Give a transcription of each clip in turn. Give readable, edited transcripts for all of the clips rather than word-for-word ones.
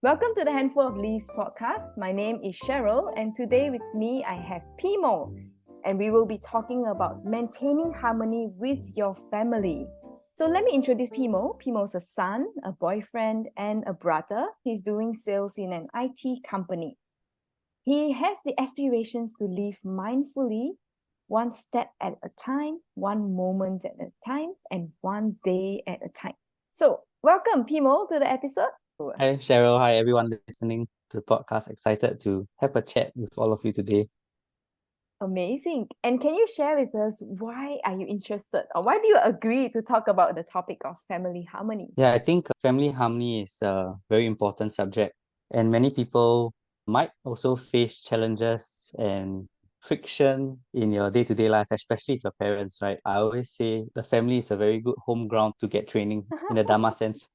Welcome to the Handful of Leaves podcast. My name is Cheryl, and today with me I have Phimol, and we will be talking about maintaining harmony with your family. So let me introduce Phimol. Phimol's a son, a boyfriend, and a brother. He's doing sales in an IT company. He has the aspirations to live mindfully, one step at a time, one moment at a time, and one day at a time. So welcome, Phimol, to the episode. Hi, Cheryl. Hi, everyone listening to the podcast. Excited to have a chat with all of you today. Amazing. And can you share with us why are you interested or why do you agree to talk about the topic of family harmony? Yeah, I think family harmony is a very important subject, and many people might also face challenges and friction in your day-to-day life, especially with your parents, right? I always say the family is a very good home ground to get training in the Dhamma sense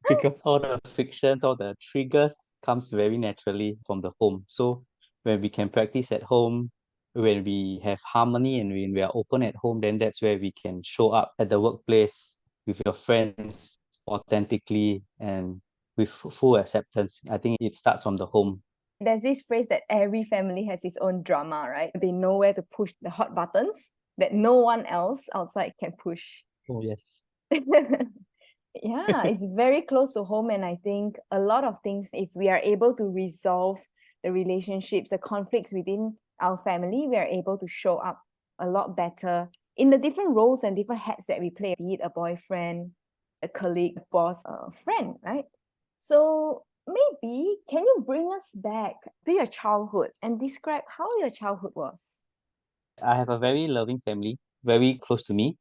because all the frictions, all the triggers comes very naturally from the home. So when we can practice at home, when we have harmony and when we are open at home, then that's where we can show up at the workplace with your friends authentically and with full acceptance. I think it starts from the home. There's this phrase that every family has its own drama, right? They know where to push the hot buttons that no one else outside can push. Oh, yes. Yeah, it's very close to home. And I think a lot of things, if we are able to resolve the relationships, the conflicts within our family, we are able to show up a lot better in the different roles and different hats that we play, be it a boyfriend, a colleague, a boss, a friend, right? So maybe can you bring us back to your childhood and describe how your childhood was? I have a very loving family, very close to me.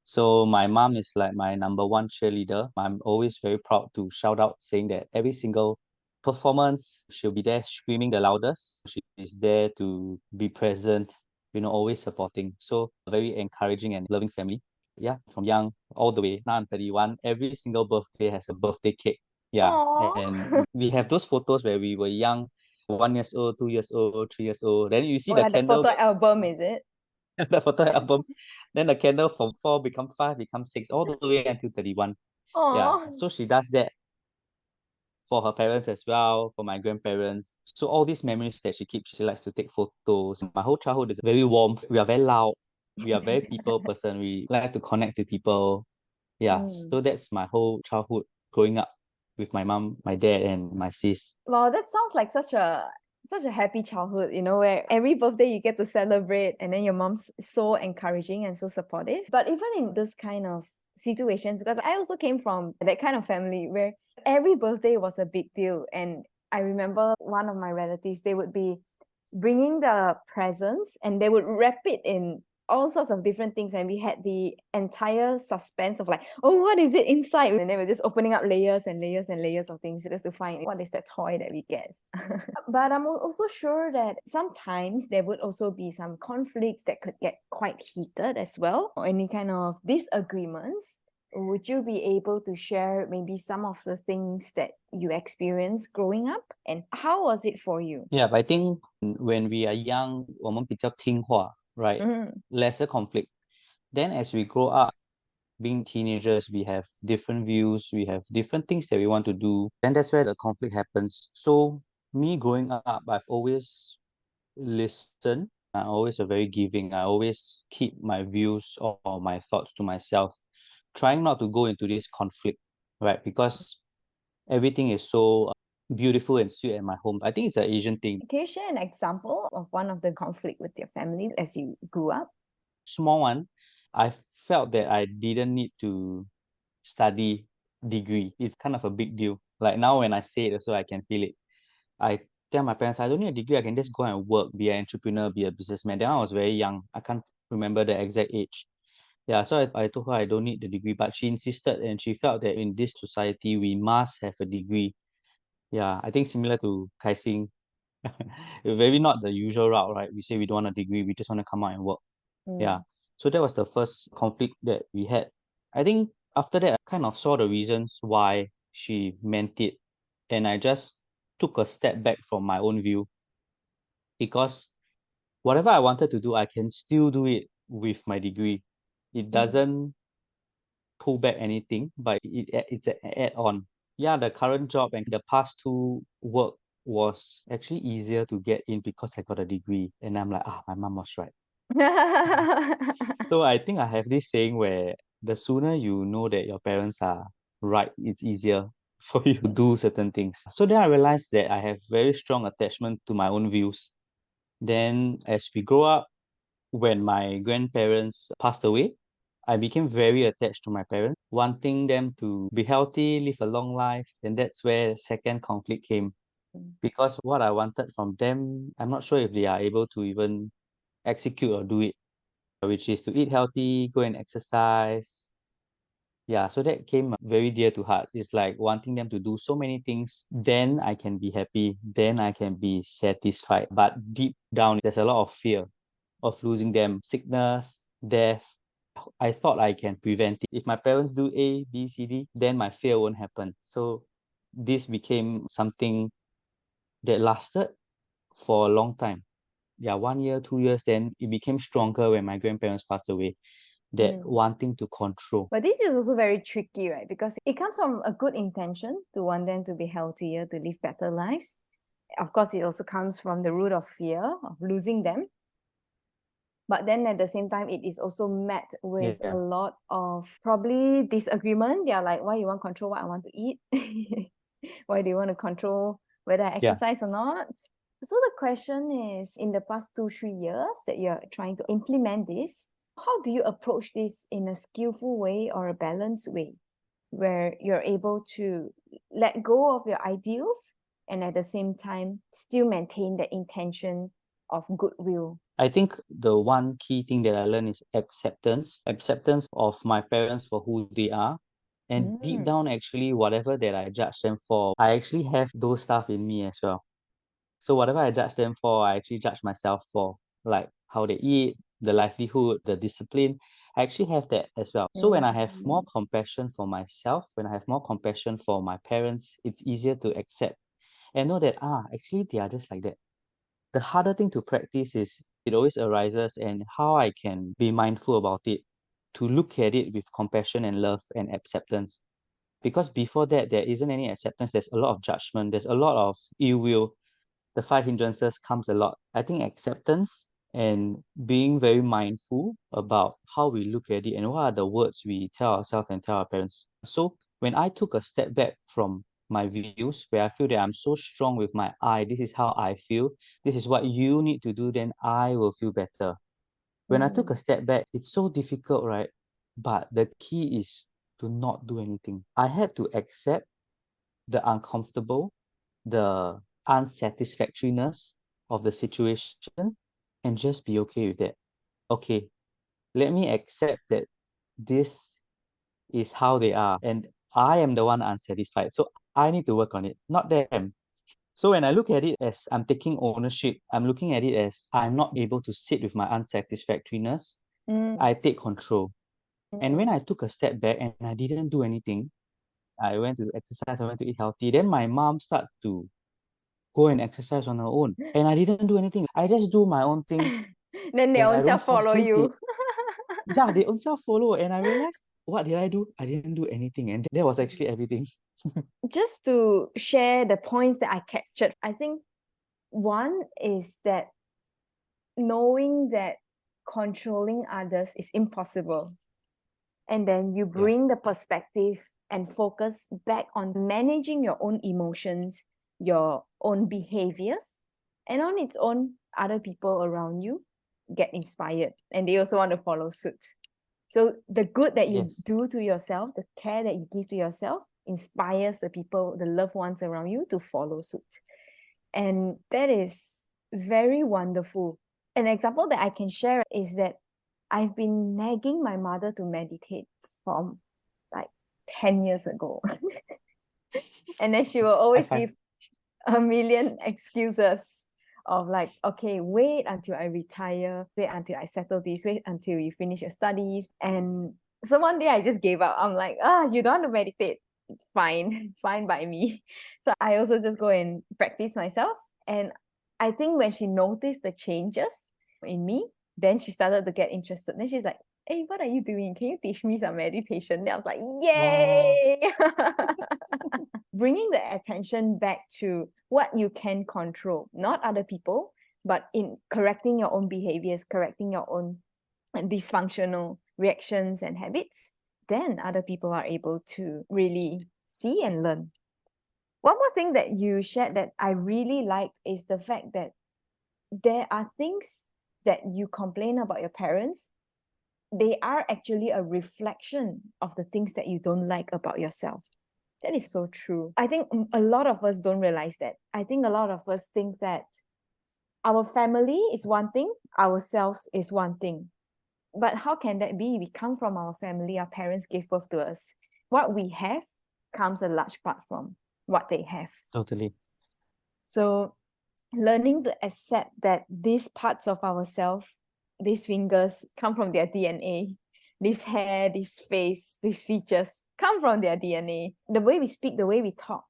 So my mom is like my number one cheerleader. I'm always very proud to shout out saying that every single performance, she'll be there screaming the loudest. She is there to be present, always supporting. So a very encouraging and loving family. Yeah, from young all the way. Now I'm 31. Every single birthday has a birthday cake. Yeah. And Oh, we have those photos where we were young, 1 years old, 2 years old, 3 years old. Then you see oh, the like the candle photo album, is it? the photo album. Then the candle from four become five, become six, all the way until 31. Yeah. Oh, So she does that for her parents as well, for my grandparents. So all these memories that she keeps, she likes to take photos. My whole childhood is very warm. We are very loud. We are very people person. We like to connect to people. Yeah. mm. So that's my whole childhood growing up with my mom, my dad, and my sis. Wow, that sounds like such a happy childhood, where every birthday you get to celebrate and then your mom's so encouraging and so supportive. But even in those kind of situations, because I also came from that kind of family where every birthday was a big deal. And I remember one of my relatives, they would be bringing the presents and they would wrap it in all sorts of different things, and we had the entire suspense of like, oh, what is it inside, and they were just opening up layers and layers and layers of things just to find what is that toy that we get. But I'm also sure that sometimes there would also be some conflicts that could get quite heated as well, or any kind of disagreements. Would you be able to share maybe some of the things that you experienced growing up, and how was it for you? Yeah, but I think when we are young, 我们比较听话, right? Mm. Lesser conflict. Then as we grow up, being teenagers, we have different views, we have different things that we want to do. Then that's where the conflict happens. So me growing up, I've always listened. I'm always a very giving. I always keep my views or my thoughts to myself, trying not to go into this conflict, right? Because everything is so beautiful and sweet at my home. I think it's an Asian thing. Can you share an example of one of the conflict with your family as you grew up? Small one, I felt that I didn't need to study degree. It's kind of a big deal. Like now when I say it also I can feel it. I tell my parents I don't need a degree, I can just go and work, be an entrepreneur, be a businessman. Then I was very young. I can't remember the exact age. Yeah, so I told her I don't need the degree, but she insisted and she felt that in this society we must have a degree. Yeah, I think similar to Kaising. Very not the usual route, right? We say we don't want a degree, we just want to come out and work. Yeah. Mm. So that was the first conflict that we had. I think after that, I kind of saw the reasons why she meant it. And I just took a step back from my own view because whatever I wanted to do, I can still do it with my degree. It Mm. doesn't pull back anything, but it's an add-on. Yeah, the current job and the past two work was actually easier to get in because I got a degree. And I'm like, my mom was right. So I think I have this saying where the sooner you know that your parents are right, it's easier for you to do certain things. So then I realized that I have very strong attachment to my own views. Then as we grow up, when my grandparents passed away, I became very attached to my parents, wanting them to be healthy, live a long life. And that's where second conflict came. Because what I wanted from them, I'm not sure if they are able to even execute or do it, which is to eat healthy, go and exercise. Yeah, so that came very dear to heart. It's like wanting them to do so many things, then I can be happy, then I can be satisfied. But deep down, there's a lot of fear of losing them, sickness, death. I thought I can prevent it. If my parents do A, B, C, D, then my fear won't happen. So this became something that lasted for a long time. Yeah, 1 year, 2 years, then it became stronger when my grandparents passed away. That wanting to control. But this is also very tricky, right? Because it comes from a good intention to want them to be healthier, to live better lives. Of course, it also comes from the root of fear of losing them. But then at the same time, it is also met with a lot of probably disagreement. They're like, why you want to control what I want to eat? Why do you want to control whether I exercise or not? So the question is, in the past 2-3 years that you're trying to implement this, how do you approach this in a skillful way or a balanced way, where you're able to let go of your ideals and at the same time still maintain the intention of goodwill? I think the one key thing that I learned is acceptance of my parents for who they are. And deep down, actually, whatever that I judge them for, I actually have those stuff in me as well. So whatever I judge them for, I actually judge myself for, like how they eat, the livelihood, the discipline. I actually have that as well. So when I have more compassion for myself, when I have more compassion for my parents, it's easier to accept and know that, actually, they are just like that. The harder thing to practice is it always arises and how I can be mindful about it, to look at it with compassion and love and acceptance. Because before that, there isn't any acceptance. There's a lot of judgment. There's a lot of ill will. The five hindrances comes a lot. I think acceptance and being very mindful about how we look at it and what are the words we tell ourselves and tell our parents. So when I took a step back from my views, where I feel that I'm so strong with my I, this is how I feel, this is what you need to do, then I will feel better. When I took a step back, it's so difficult, right? But the key is to not do anything. I had to accept the uncomfortable, the unsatisfactoriness of the situation, and just be okay with that. Okay, let me accept that this is how they are, and I am the one unsatisfied. So I need to work on it, not them. So when I look at it as I'm taking ownership, I'm looking at it as I'm not able to sit with my unsatisfactoriness. I take control. And when I took a step back and I didn't do anything, I went to exercise, I went to eat healthy. Then my mom started to go and exercise on her own. And I didn't do anything. I just do my own thing Then they and I own don't self force follow them. you. Yeah, they own self follow. And I realized, what did I do? I didn't do anything. And that was actually everything. Just to share the points that I captured, I think one is that knowing that controlling others is impossible. And then you bring the perspective and focus back on managing your own emotions, your own behaviors, and on its own, other people around you get inspired and they also want to follow suit. So the good that you do to yourself, the care that you give to yourself, inspires the people, the loved ones around you to follow suit. And that is very wonderful. An example that I can share is that I've been nagging my mother to meditate from like 10 years ago. And then she will always give a million excuses of like, okay, wait until I retire, wait until I settle this, wait until you finish your studies. And so one day I just gave up. I'm like, you don't want to meditate. Fine, fine by me. So I also just go and practice myself. And I think when she noticed the changes in me, then she started to get interested. Then she's like, hey, what are you doing? Can you teach me some meditation? Then I was like, Wow. yay! bringing the attention back to what you can control, not other people, but in correcting your own behaviors, correcting your own dysfunctional reactions and habits, then other people are able to really see and learn. One more thing that you shared that I really like is the fact that there are things that you complain about your parents, they are actually a reflection of the things that you don't like about yourself. That is so true. I think a lot of us don't realize that. I think a lot of us think that our family is one thing, ourselves is one thing. But how can that be? We come from our family, our parents gave birth to us. What we have comes a large part from what they have. Totally. So learning to accept that these parts of ourselves, these fingers, come from their DNA. This hair, this face, these features come from their DNA. The way we speak, the way we talk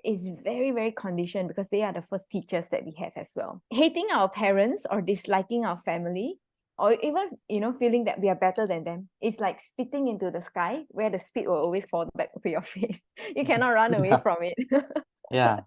is very, very conditioned because they are the first teachers that we have as well. Hating our parents or disliking our family, or even, feeling that we are better than them, it's like spitting into the sky where the spit will always fall back to your face. You cannot run away Yeah. from it. Yeah,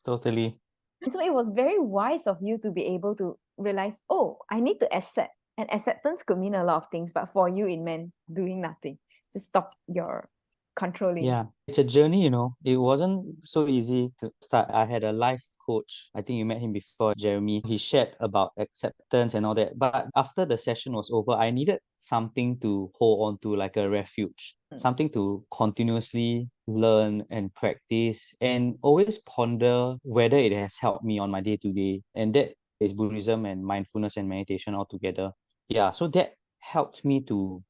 totally. And so it was very wise of you to be able to realize, oh, I need to accept. And acceptance could mean a lot of things, but for you, it meant doing nothing. Just stop your controlling. Yeah, it's a journey, It wasn't so easy to start. I had a life coach. I think you met him before, Jeremy. He shared about acceptance and all that. But after the session was over, I needed something to hold on to, like a refuge, something to continuously learn and practice and always ponder whether it has helped me on my day to day. And that is Buddhism and mindfulness and meditation all together. Yeah, so that helped me to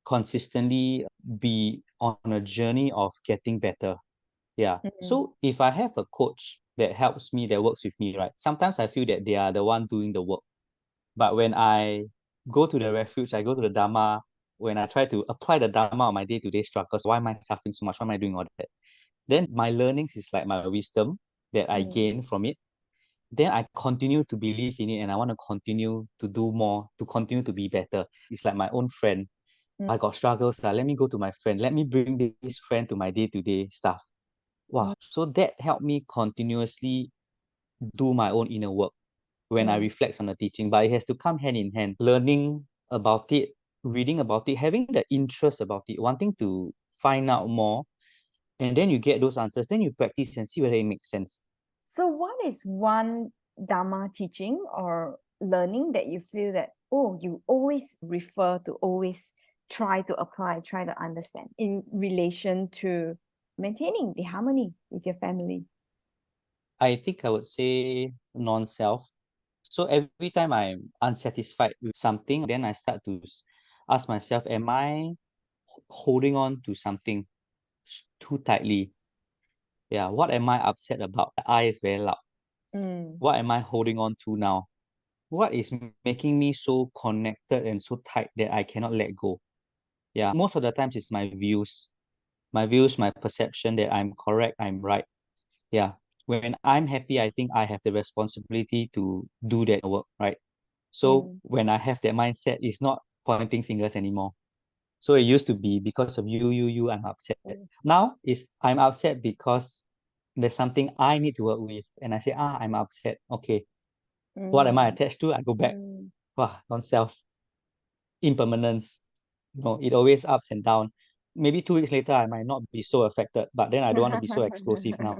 consistently be on a journey of getting better. Yeah. So if I have a coach that helps me, that works with me, right? Sometimes I feel that they are the one doing the work. But when I go to the refuge, I go to the Dhamma, when I try to apply the Dhamma on my day-to-day struggles, why am I suffering so much? Why am I doing all that? Then my learnings is like my wisdom that I gain from it. Then I continue to believe in it and I want to continue to do more, to continue to be better. It's like my own friend. I got struggles. Let me go to my friend. Let me bring this friend to my day-to-day stuff. Wow. So that helped me continuously do my own inner work when I reflect on the teaching. But it has to come hand in hand. Learning about it, reading about it, having the interest about it, wanting to find out more. And then you get those answers. Then you practice and see whether it makes sense. So what is one Dhamma teaching or learning that you feel that, oh, you always refer to, always try to apply, try to understand in relation to maintaining the harmony with your family? I think I would say non-self. So every time I'm unsatisfied with something, then I start to ask myself, am I holding on to something too tightly? Yeah, what am I upset about? The I is very loud. What am I holding on to now? What is making me so connected and so tight that I cannot let go? Yeah, most of the times it's my views, my perception that I'm correct, I'm right. Yeah, when I'm happy, I think I have the responsibility to do that work, right? So when I have that mindset, it's not pointing fingers anymore. So it used to be because of you, I'm upset. Now is I'm upset because there's something I need to work with. And I say, I'm upset. Okay. What am I attached to? I go back. Wow, non-self, impermanence. It always ups and down. Maybe 2 weeks later, I might not be so affected, but then I don't want to be so explosive now.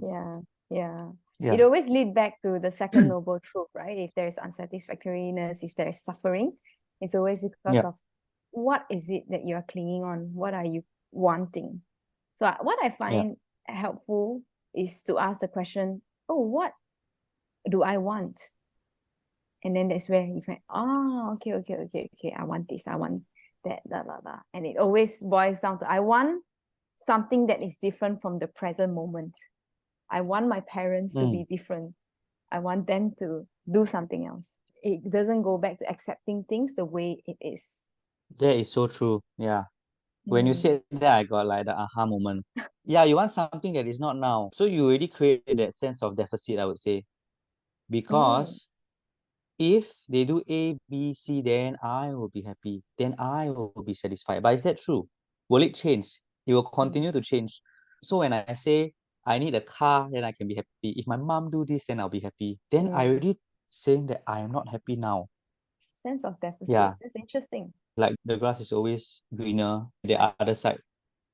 Yeah, yeah. It Yeah. always lead back to the second noble truth, right? If there's unsatisfactoriness, if there's suffering, it's always because Yeah. of what is it that you are clinging on? What are you wanting? So what I Yeah. find helpful is to ask the question, oh, what do I want? And then that's where you find, okay, I want this, I want that, blah, blah, blah. And it always boils down to, I want something that is different from the present moment. I want my parents to be different. I want them to do something else. It doesn't go back to accepting things the way it is. That is so true. Yeah. When you said that, I got like the aha moment. Yeah, you want something that is not now. So you already created that sense of deficit, I would say. Because if they do A, B, C, then I will be happy. Then I will be satisfied. But is that true? Will it change? It will continue to change. So when I say I need a car, then I can be happy. If my mom do this, then I'll be happy. Then I already saying that I am not happy now. Sense of deficit. Yeah, That's interesting. like the grass is always greener the Side. other side.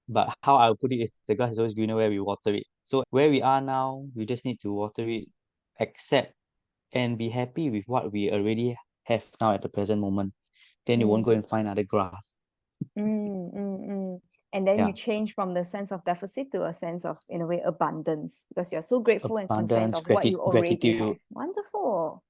But how I would put it is the grass is always greener where we water it. So where we are now, we just need to water it, accept and be happy with what we already have now at the present moment. Then you won't go and find other grass. And then you Yeah. change from the sense of deficit to a sense of, in a way, abundance, because you're so grateful and content Abundance, of what you already gratitude. have. Wonderful.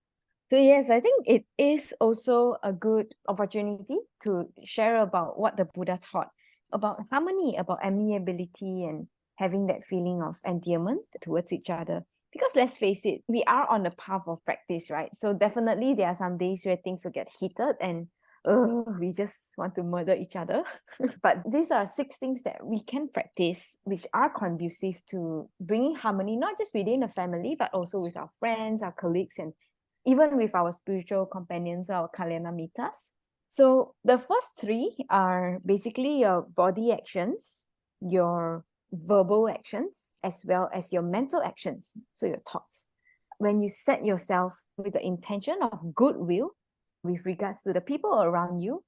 So yes, I think it is also a good opportunity to share about what the Buddha taught about harmony, about amiability, and having that feeling of endearment towards each other. Because let's face it, we are on the path of practice, right? So definitely there are some days where things will get heated and we just want to murder each other. But these are 6 things that we can practice, which are conducive to bringing harmony, not just within a family, but also with our friends, our colleagues, and even with our spiritual companions, our kalyana mitas. So the first 3 are basically your body actions, your verbal actions, as well as your mental actions, so your thoughts. When you set yourself with the intention of goodwill with regards to the people around you,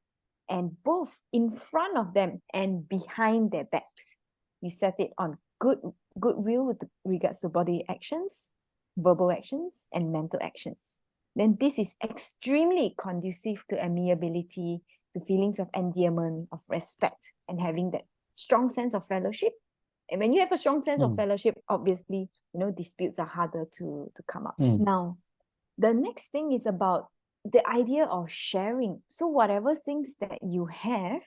and both in front of them and behind their backs, you set it on goodwill with regards to body actions, verbal actions, and mental actions. Then this is extremely conducive to amiability, to feelings of endearment, of respect, and having that strong sense of fellowship. And when you have a strong sense of fellowship, obviously, disputes are harder to come up. Now, the next thing is about the idea of sharing. So whatever things that you have,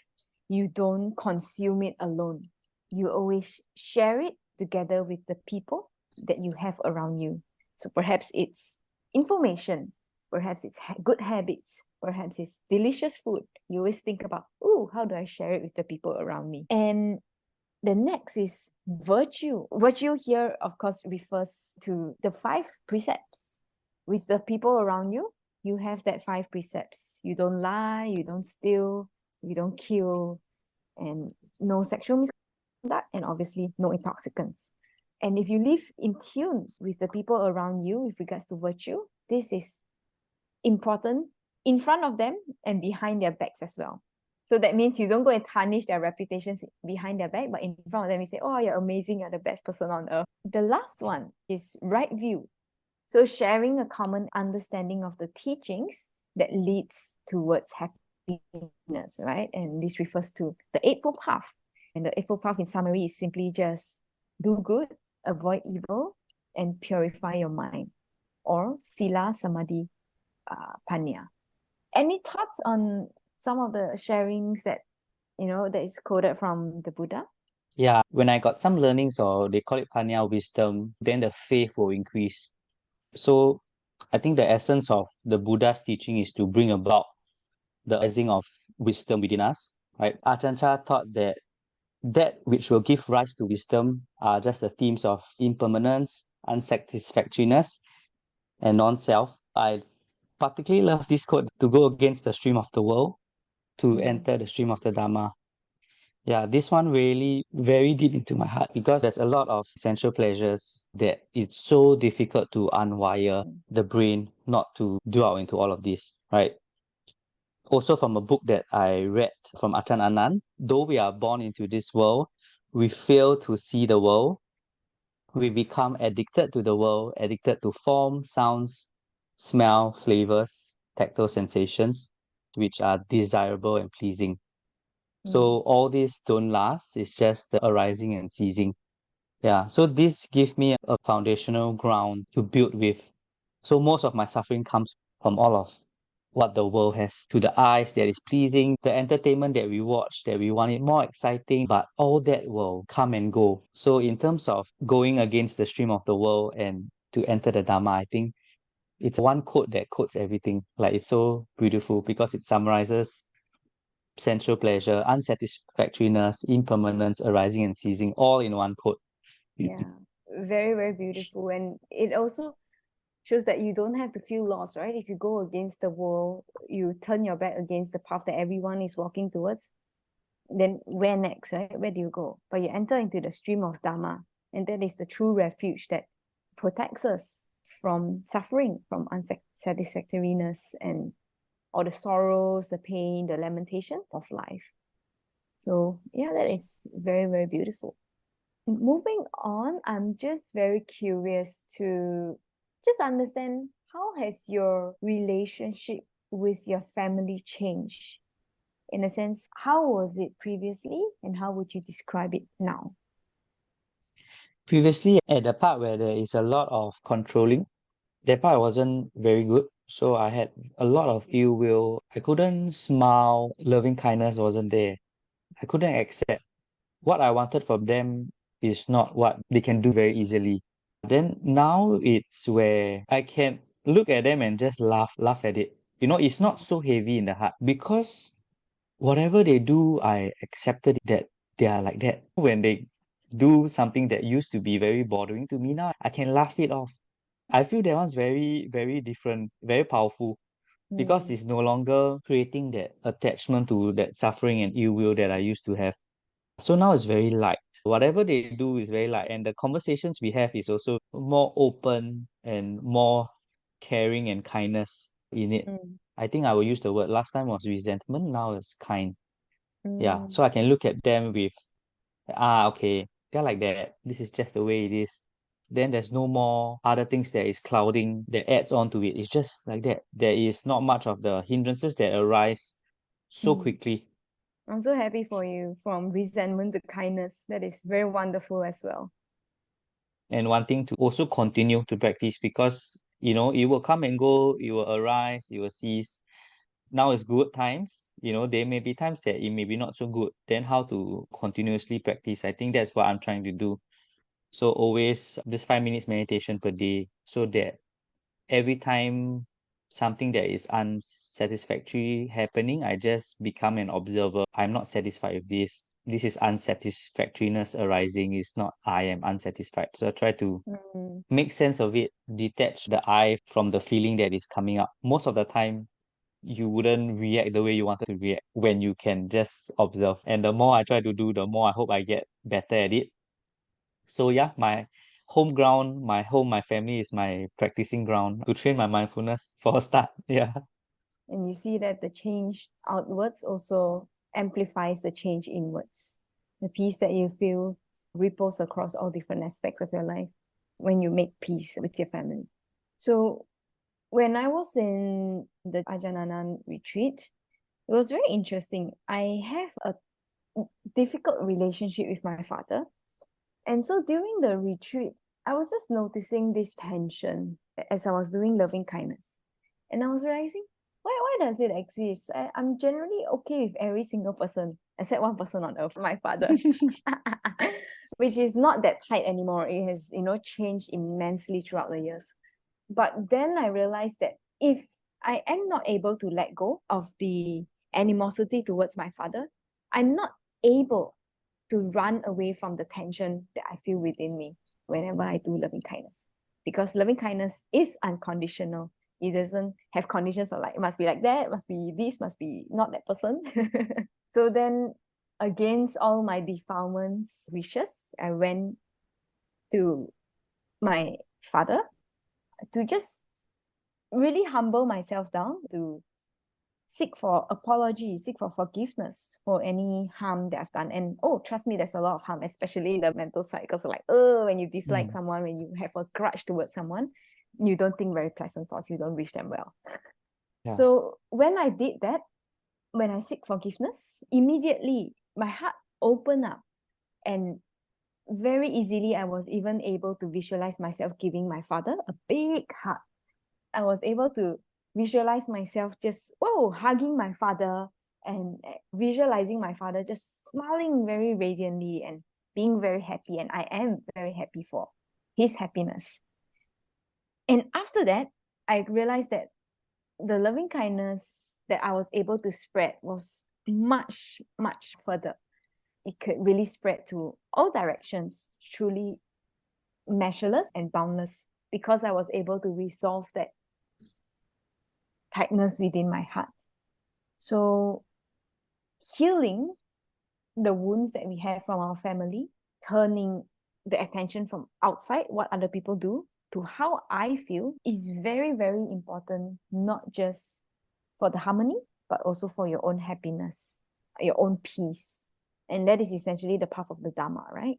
you don't consume it alone. You always share it together with the people that you have around you. So perhaps it's information, perhaps it's good habits, perhaps it's delicious food. You always think about, oh, how do I share it with the people around me? And the next is virtue. Virtue here, of course, refers to the 5 precepts. With the people around you, you have that 5 precepts. You don't lie, you don't steal, you don't kill, and no sexual misconduct, and obviously no intoxicants. And if you live in tune with the people around you with regards to virtue, this is important in front of them and behind their backs as well. So that means you don't go and tarnish their reputations behind their back, but in front of them, you say, oh, you're amazing, you're the best person on earth. The last one is right view. So sharing a common understanding of the teachings that leads towards happiness, right? And this refers to the Eightfold Path. And the Eightfold Path in summary is simply just do good, avoid evil, and purify your mind. Or Sila, Samadhi, Panya. Any thoughts on some of the sharings that that is quoted from the Buddha? Yeah, when I got some learnings, or they call it panya wisdom, then the faith will increase. So I think the essence of the Buddha's teaching is to bring about the rising of wisdom within us, right? Ajahn Chah taught that which will give rise to wisdom are just the themes of impermanence, unsatisfactoriness, and non-self. I particularly love this quote: to go against the stream of the world, to enter the stream of the Dhamma. Yeah, this one really very deep into my heart, because there's a lot of sensual pleasures that it's so difficult to unwire the brain not to dwell into all of this, right? Also from a book that I read from Ajahn Anand, though we are born into this world, we fail to see the world. We become addicted to the world, addicted to form, sounds, smell, flavors, tactile sensations, which are desirable and pleasing. So all these don't last. It's just the arising and ceasing. Yeah. So this gives me a foundational ground to build with. So most of my suffering comes from all of what the world has to the eyes that is pleasing, the entertainment that we watch, that we want it more exciting, but all that will come and go. So in terms of going against the stream of the world and to enter the Dhamma, I think it's one quote that quotes everything. Like, it's so beautiful because it summarizes sensual pleasure, unsatisfactoriness, impermanence, arising and ceasing, all in one quote. Yeah, very, very beautiful. And it also shows that you don't have to feel lost, right? If you go against the world, you turn your back against the path that everyone is walking towards, then where next, right? Where do you go? But you enter into the stream of Dhamma, and that is the true refuge that protects us from suffering, from unsatisfactoriness, and all the sorrows, the pain, the lamentation of life. So yeah, that is very, very beautiful. Moving on, I'm just very curious to just understand, how has your relationship with your family changed? In a sense, how was it previously and how would you describe it now? Previously, at the part where there is a lot of controlling, that part wasn't very good. So I had a lot of ill will. I couldn't smile. Loving kindness wasn't there. I couldn't accept what I wanted from them is not what they can do very easily. Then now it's where I can look at them and just laugh at it. It's not so heavy in the heart because whatever they do, I accepted that they are like that. When they do something that used to be very bothering to me, now I can laugh it off. I feel that one's very, very different, very powerful because Mm, it's no longer creating that attachment to that suffering and ill will that I used to have. So now it's very light. Whatever they do is very light. And the conversations we have is also more open and more caring and kindness in it. mm, I think I will use the word last time was resentment, now it's kind. Yeah. mm, So I can look at them with, okay, they're like that. This is just the way it is. Then there's no more other things that is clouding that adds on to it. It's just like that. There is not much of the hindrances that arise so mm. quickly. I'm so happy for you, from resentment to kindness. That is very wonderful as well. And wanting to also continue to practice because it will come and go, it will arise, it will cease. Now is good times, there may be times that it may be not so good. Then how to continuously practice? I think that's what I'm trying to do. So always just 5 minutes meditation per day, so that every time something that is unsatisfactory happening, I just become an observer. I'm not satisfied with this. This is unsatisfactoriness arising. It's not I am unsatisfied. So I try to Mm, make sense of it, detach the I from the feeling that is coming up. Most of the time, you wouldn't react the way you wanted to react when you can just observe. And the more I try to do, the more I hope I get better at it. So yeah, my home ground, my home, my family is my practicing ground to train my mindfulness for a start. Yeah. and you see that the change outwards also amplifies the change inwards. The peace that you feel ripples across all different aspects of your life when you make peace with your family. So when I was in the Ajahn retreat, it was very interesting. I have a difficult relationship with my father. And so during the retreat, I was just noticing this tension as I was doing loving kindness. And I was realizing, why does it exist? I'm generally okay with every single person, except one person on earth, my father, which is not that tight anymore. It has, changed immensely throughout the years. But then I realized that if I am not able to let go of the animosity towards my father, I'm not able to run away from the tension that I feel within me whenever I do loving kindness. Because loving kindness is unconditional. It doesn't have conditions of like, it must be like that, must be this, must be not that person. So then, against all my defilements wishes, I went to my father to just really humble myself down, to seek for apology, seek for forgiveness for any harm that I've done. And oh, trust me, there's a lot of harm, especially in the mental side. Because like, oh, when you dislike Mm, someone, when you have a grudge towards someone, you don't think very pleasant thoughts, you don't wish them well. yeah. So when I did that, when I seek forgiveness, immediately my heart opened up, and very easily I was even able to visualize myself giving my father a big hug. I was able to visualize myself just, oh, hugging my father, and visualizing my father just smiling very radiantly and being very happy. And I am very happy for his happiness. And after that, I realized that the loving kindness that I was able to spread was much, much further. It could really spread to all directions, truly measureless and boundless, because I was able to resolve that tightness within my heart. So healing the wounds that we have from our family, turning the attention from outside, what other people do, to how I feel is very, very important, not just for the harmony, but also for your own happiness, your own peace. And that is essentially the path of the Dhamma, right?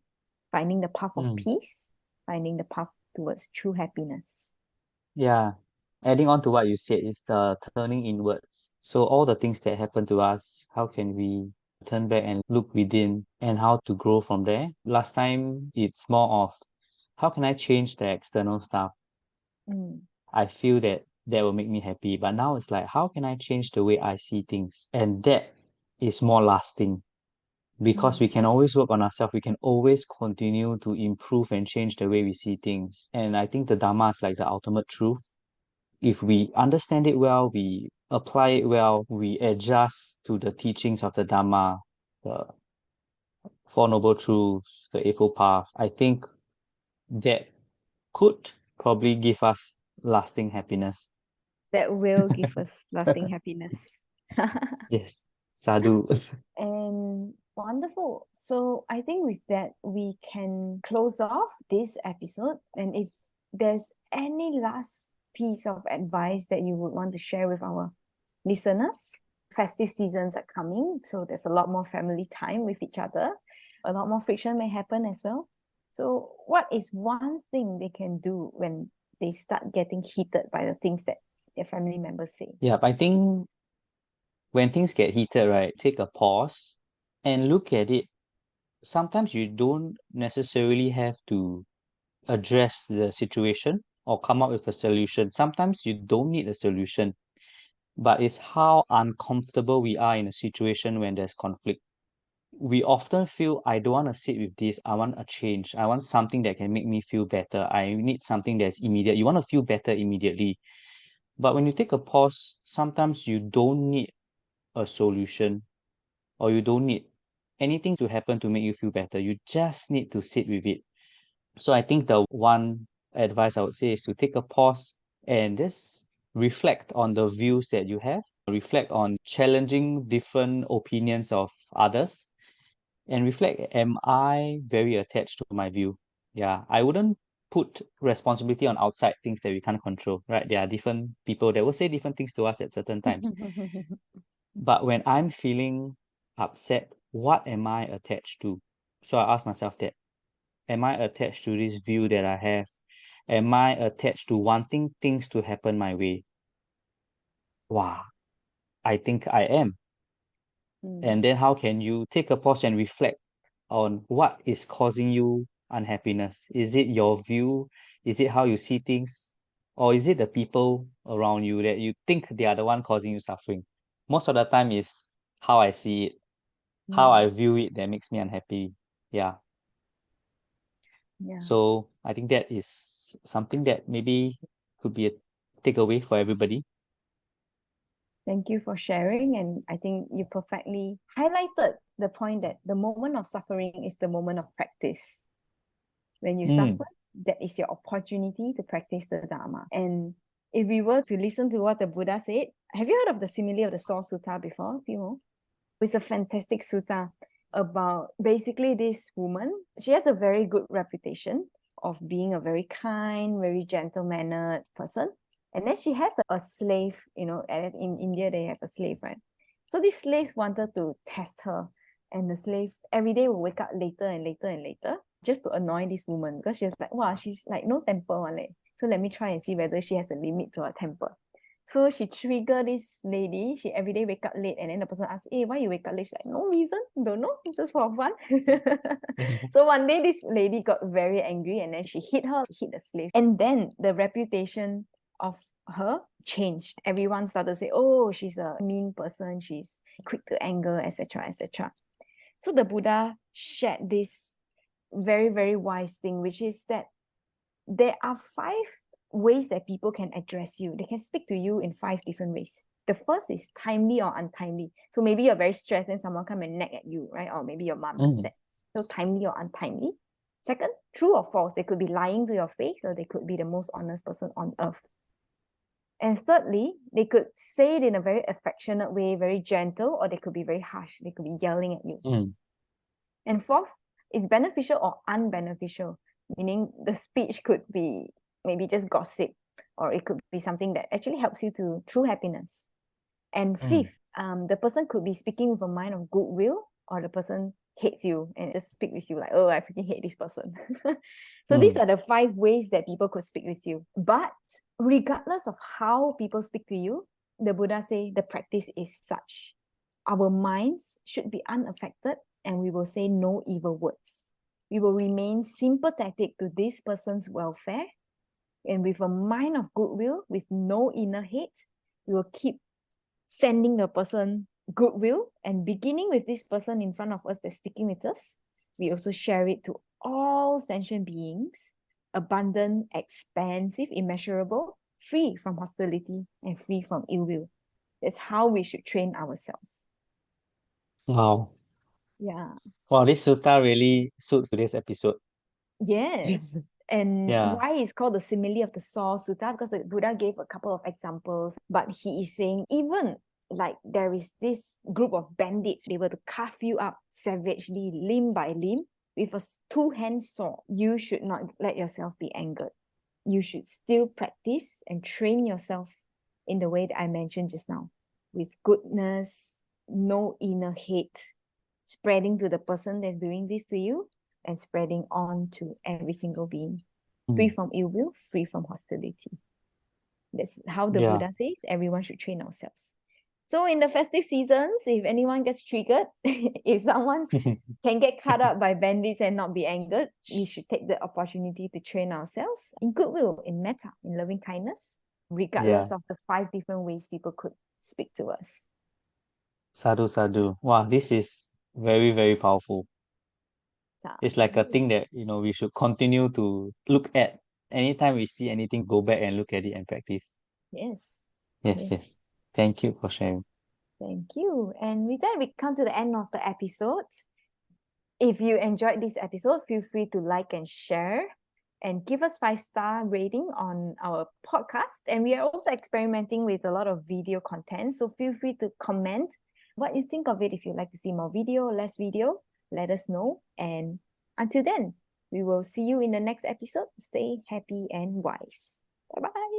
Finding the path of Mm. peace, finding the path towards true happiness. Yeah. Adding on to what you said is the turning inwards. So all the things that happen to us, how can we turn back and look within and how to grow from there? Last time it's more of how can I change the external stuff? Mm. I feel that that will make me happy. But now it's like, how can I change the way I see things? And that is more lasting because we can always work on ourselves. We can always continue to improve and change the way we see things. And I think the Dharma is like the ultimate truth. If we understand it well, we apply it well, we adjust to the teachings of the Dhamma, the Four Noble Truths, the Eightfold Path, I think that could probably give us lasting happiness. That will give us lasting happiness. Yes, sadhu. And wonderful. So I think with that, we can close off this episode. And if there's any last piece of advice that you would want to share with our listeners, festive seasons are coming. So there's a lot more family time with each other. A lot more friction may happen as well. So what is one thing they can do when they start getting heated by the things that their family members say? Yeah, I think when things get heated, right, take a pause and look at it. Sometimes you don't necessarily have to address the situation or come up with a solution. Sometimes you don't need a solution, but it's how uncomfortable we are in a situation when there's conflict. We often feel, I don't want to sit with this. I want a change. I want something that can make me feel better. I need something that's immediate. You want to feel better immediately. But when you take a pause, sometimes you don't need a solution or you don't need anything to happen to make you feel better. You just need to sit with it. So I think the one advice I would say is to take a pause and just reflect on the views that you have, reflect on challenging different opinions of others, and reflect, am I very attached to my view? Yeah, I wouldn't put responsibility on outside things that we can't control, right? There are different people that will say different things to us at certain times. But when I'm feeling upset, what am I attached to? So I ask myself that. Am I attached to this view that I have? Am I attached to wanting things to happen my way? Wow, I think I am. And then how can you take a pause and reflect on what is causing you unhappiness? Is it your view? Is it how you see things? Or is it the people around you that you think they are the one causing you suffering? Most of the time is how I see it, how I view it that makes me unhappy. Yeah. Yeah. So I think that is something that maybe could be a takeaway for everybody. Thank you for sharing. And I think you perfectly highlighted the point that the moment of suffering is the moment of practice. When you suffer, that is your opportunity to practice the Dharma. And if we were to listen to what the Buddha said, have you heard of the Simile of the Saw Sutta before, Phimol? It's a fantastic sutta about basically this woman. She has a very good reputation of being a very kind, very gentle-mannered person. And then she has a slave, and in India they have a slave, right? So this slave wanted to test her. And the slave every day will wake up later and later and later just to annoy this woman because she was like, wow, she's like no temper one leh. So let me try and see whether she has a limit to her temper. So she triggered this lady. She every day wake up late, and then the person asks, "Hey, why you wake up late?" She's like, "No reason, don't know, just for fun." So one day, this lady got very angry, and then she hit her, hit the slave, and then the reputation of her changed. Everyone started to say, "Oh, she's a mean person. She's quick to anger, etc., etc." So the Buddha shared this very, very wise thing, which is that there are 5 ways that people can address you. They can speak to you in 5 different ways. The first is timely or untimely. So maybe you're very stressed and someone come and nag at you, right? Or maybe your mom does that. So timely or untimely. Second, true or false. They could be lying to your face, or they could be the most honest person on earth. And thirdly, they could say it in a very affectionate way, very gentle, or they could be very harsh. They could be yelling at you. And fourth is beneficial or unbeneficial, meaning the speech could be maybe just gossip, or it could be something that actually helps you to true happiness. And Mm. fifth, the person could be speaking with a mind of goodwill, or the person hates you and just speak with you like, oh, I freaking hate this person. So these Mm. are the 5 ways that people could speak with you. But regardless of how people speak to you, the Buddha say the practice is such. Our minds should be unaffected, and we will say no evil words. We will remain sympathetic to this person's welfare, and with a mind of goodwill, with no inner hate, we will keep sending the person goodwill, and beginning with this person in front of us that's speaking with us, we also share it to all sentient beings, abundant, expansive, immeasurable, free from hostility and free from ill will. That's how we should train ourselves. Wow. Yeah. Wow, this sutta really suits today's episode. Yes. And Yeah. why it's called the simile of the saw sutta? Because the Buddha gave a couple of examples, but he is saying even like there is this group of bandits, they were to carve you up savagely, limb by limb, with a two-hand saw. You should not let yourself be angered. You should still practice and train yourself in the way that I mentioned just now, with goodness, no inner hate, spreading to the person that's doing this to you, and spreading on to every single being. Free Mm. from ill will, free from hostility. That's how the Yeah. Buddha says everyone should train ourselves. So in the festive seasons, if anyone gets triggered, if someone can get caught up by bandits and not be angered, we should take the opportunity to train ourselves in goodwill, in metta, in loving kindness, regardless Yeah. of the 5 different ways people could speak to us. Sadhu, sadhu. Wow, this is very, very powerful. It's like a Sadhu. thing that, we should continue to look at. Anytime we see anything, go back and look at it and practice. Yes. Yes, Yes. yes. Thank you for sharing. Thank you. And with that, we come to the end of the episode. If you enjoyed this episode, feel free to like and share and give us 5-star rating on our podcast. And we are also experimenting with a lot of video content. So feel free to comment what you think of it. If you'd like to see more video, less video, let us know. And until then, we will see you in the next episode. Stay happy and wise. Bye bye.